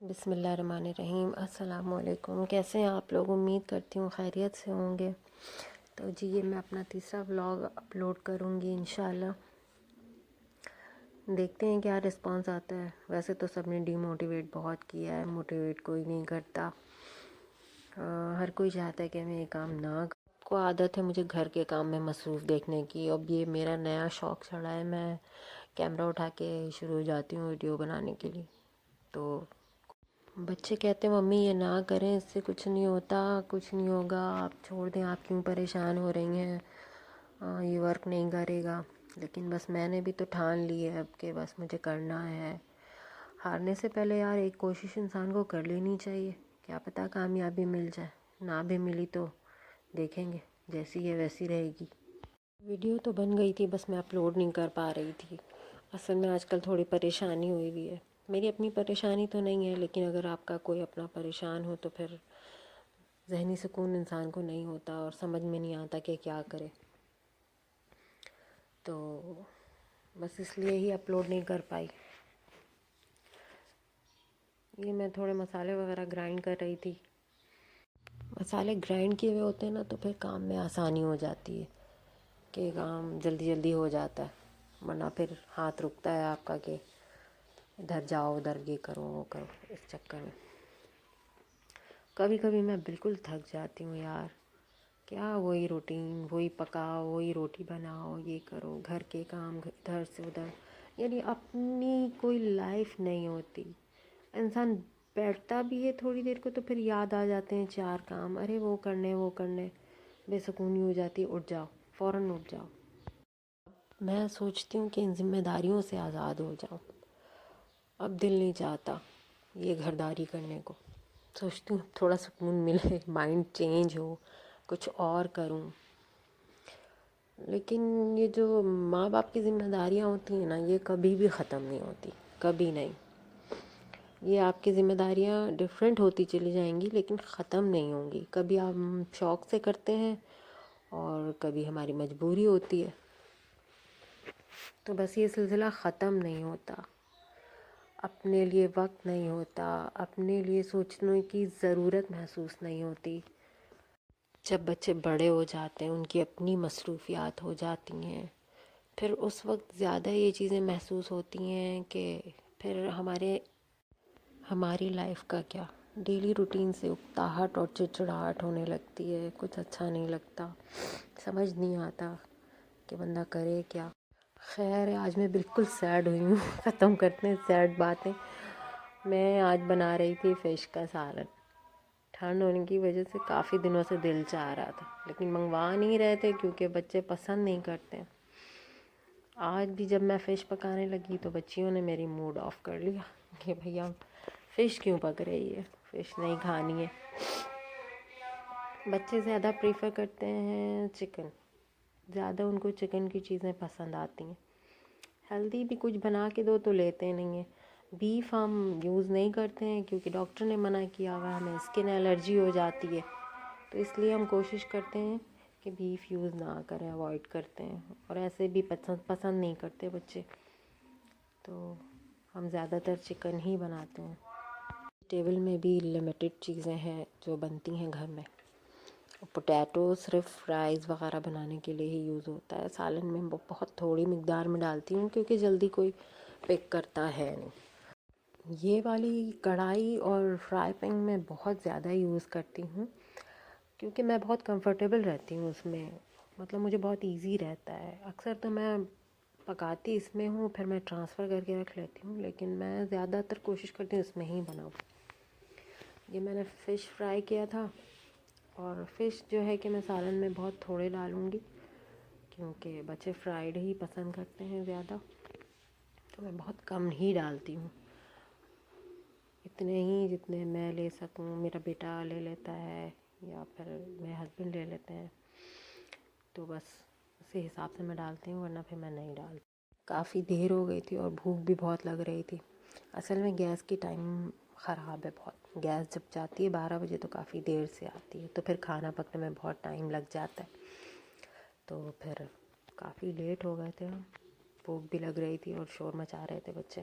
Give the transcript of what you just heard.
بسم اللہ الرحمن الرحیم۔ السلام علیکم، کیسے ہیں آپ لوگ؟ امید کرتی ہوں خیریت سے ہوں گے۔ تو جی یہ میں اپنا تیسرا ولاگ اپلوڈ کروں گی انشاءاللہ، دیکھتے ہیں کیا رسپانس آتا ہے۔ ویسے تو سب نے ڈی موٹیویٹ بہت کیا ہے، موٹیویٹ کوئی نہیں کرتا۔ ہر کوئی چاہتا ہے کہ میں یہ کام نہ کو عادت ہے مجھے گھر کے کام میں مصروف دیکھنے کی۔ اب یہ میرا نیا شوق چڑھا ہے، میں کیمرہ اٹھا کے شروع ہو جاتی ہوں ویڈیو بنانے کے لیے۔ تو بچے کہتے ہیں ممی یہ نہ کریں، اس سے کچھ نہیں ہوتا، کچھ نہیں ہوگا، آپ چھوڑ دیں، آپ کیوں پریشان ہو رہی ہیں، یہ ورک نہیں کرے گا۔ لیکن بس میں نے بھی تو ٹھان لی ہے اب کہ بس مجھے کرنا ہے۔ ہارنے سے پہلے یار ایک کوشش انسان کو کر لینی چاہیے، کیا پتہ کامیابی مل جائے، نہ بھی ملی تو دیکھیں گے، جیسی ہے ویسی رہے گی۔ ویڈیو تو بن گئی تھی، بس میں اپلوڈ نہیں کر پا رہی تھی۔ اصل میں آج کل تھوڑی پریشانی ہوئی ہوئی ہے، میری اپنی پریشانی تو نہیں ہے، لیکن اگر آپ کا کوئی اپنا پریشان ہو تو پھر ذہنی سکون انسان کو نہیں ہوتا اور سمجھ میں نہیں آتا کہ کیا کرے۔ تو بس اس لیے ہی اپلوڈ نہیں کر پائی۔ یہ میں تھوڑے مسالے وغیرہ گرائنڈ کر رہی تھی۔ مسالے گرائنڈ کیے ہوئے ہوتے ہیں نا تو پھر کام میں آسانی ہو جاتی ہے کہ کام جلدی جلدی ہو جاتا ہے، ورنہ پھر ہاتھ رکتا ہے آپ کا کہ ادھر جاؤ ادھر یہ کرو وہ کرو، اس چکر میں کبھی کبھی میں بالکل تھک جاتی ہوں یار۔ کیا وہی روٹین، وہی پکاؤ، وہی روٹی بناؤ، یہ کرو، گھر کے کام ادھر سے ادھر، یعنی اپنی کوئی لائف نہیں ہوتی۔ انسان بیٹھتا بھی ہے تھوڑی دیر کو تو پھر یاد آ جاتے ہیں چار کام، ارے وہ کرنے وہ کرنے، بے سکونی ہو جاتی ہے، اٹھ جاؤ، فوراً اٹھ جاؤ۔ میں سوچتی ہوں کہ ان ذمہ داریوں سے آزاد ہو جاؤں، اب دل نہیں چاہتا یہ گھرداری کرنے کو۔ سوچتی ہوں تھوڑا سکون ملے، مائنڈ چینج ہو، کچھ اور کروں۔ لیکن یہ جو ماں باپ کی ذمہ داریاں ہوتی ہیں نا، یہ کبھی بھی ختم نہیں ہوتی، کبھی نہیں۔ یہ آپ کی ذمہ داریاں ڈیفرنٹ ہوتی چلی جائیں گی لیکن ختم نہیں ہوں گی۔ کبھی ہم شوق سے کرتے ہیں اور کبھی ہماری مجبوری ہوتی ہے، تو بس یہ سلسلہ ختم نہیں ہوتا۔ اپنے لیے وقت نہیں ہوتا، اپنے لیے سوچنے کی ضرورت محسوس نہیں ہوتی۔ جب بچے بڑے ہو جاتے ہیں، ان کی اپنی مصروفیات ہو جاتی ہیں، پھر اس وقت زیادہ یہ چیزیں محسوس ہوتی ہیں کہ پھر ہماری لائف کا کیا، ڈیلی روٹین سے اکتاہٹ اور چڑچڑاہٹ ہونے لگتی ہے، کچھ اچھا نہیں لگتا، سمجھ نہیں آتا کہ بندہ کرے کیا۔ خیر آج میں بالکل سیڈ ہوئی ہوں، ختم کرتے ہیں سیڈ باتیں۔ میں آج بنا رہی تھی فش کا سالن، ٹھنڈ ہونے کی وجہ سے کافی دنوں سے دل چاہ رہا تھا لیکن منگوا نہیں رہے تھے کیونکہ بچے پسند نہیں کرتے۔ آج بھی جب میں فش پکانے لگی تو بچیوں نے میری موڈ آف کر لیا کہ بھیا فش کیوں پک رہی ہے، فش نہیں کھانی ہے۔ بچے زیادہ پریفر کرتے ہیں چکن، زیادہ ان کو چکن کی چیزیں پسند آتی ہیں۔ ہیلدی بھی کچھ بنا کے دو تو لیتے نہیں ہیں۔ بیف ہم یوز نہیں کرتے ہیں کیونکہ ڈاکٹر نے منع کیا ہوا ہے، ہمیں اسکن الرجی ہو جاتی ہے، تو اس لیے ہم کوشش کرتے ہیں کہ بیف یوز نہ کریں، اوائڈ کرتے ہیں، اور ایسے بھی پسند نہیں کرتے بچے، تو ہم زیادہ تر چکن ہی بناتے ہیں۔ ٹیبل میں بھی لمیٹڈ چیزیں ہیں جو بنتی ہیں گھر میں۔ پوٹیٹو صرف فرائز وغیرہ بنانے کے لیے ہی یوز ہوتا ہے، سالن میں بہت تھوڑی مقدار میں ڈالتی ہوں کیونکہ جلدی کوئی پک کرتا ہے نہیں۔ یہ والی کڑھائی اور فرائی پین میں بہت زیادہ یوز کرتی ہوں کیونکہ میں بہت کمفرٹیبل رہتی ہوں اس میں، مطلب مجھے بہت ایزی رہتا ہے۔ اکثر تو میں پکاتی اس میں ہوں، پھر میں ٹرانسفر کر کے رکھ لیتی ہوں، لیکن میں زیادہ تر کوشش کرتی ہوں اس میں ہی بناؤں۔ یہ میں نے فش فرائی کیا تھا، اور فش جو ہے کہ میں سالن میں بہت تھوڑے ڈالوں گی کیونکہ بچے فرائیڈ ہی پسند کرتے ہیں زیادہ، تو میں بہت کم ہی ڈالتی ہوں، اتنے ہی جتنے میں لے سکوں۔ میرا بیٹا لے لیتا ہے یا پھر میرے ہسبینڈ لے لیتے ہیں، تو بس اسی حساب سے میں ڈالتی ہوں، ورنہ پھر میں نہیں ڈالتی۔ کافی دیر ہو گئی تھی اور بھوک بھی بہت لگ رہی تھی۔ اصل میں گیس کی ٹائم خراب ہے بہت، گیس جب جاتی ہے 12 بجے تو کافی دیر سے آتی ہے، تو پھر کھانا پکنے میں بہت ٹائم لگ جاتا ہے، تو پھر کافی لیٹ ہو گئے تھے ہم، بھوک بھی لگ رہی تھی اور شور مچا رہے تھے بچے۔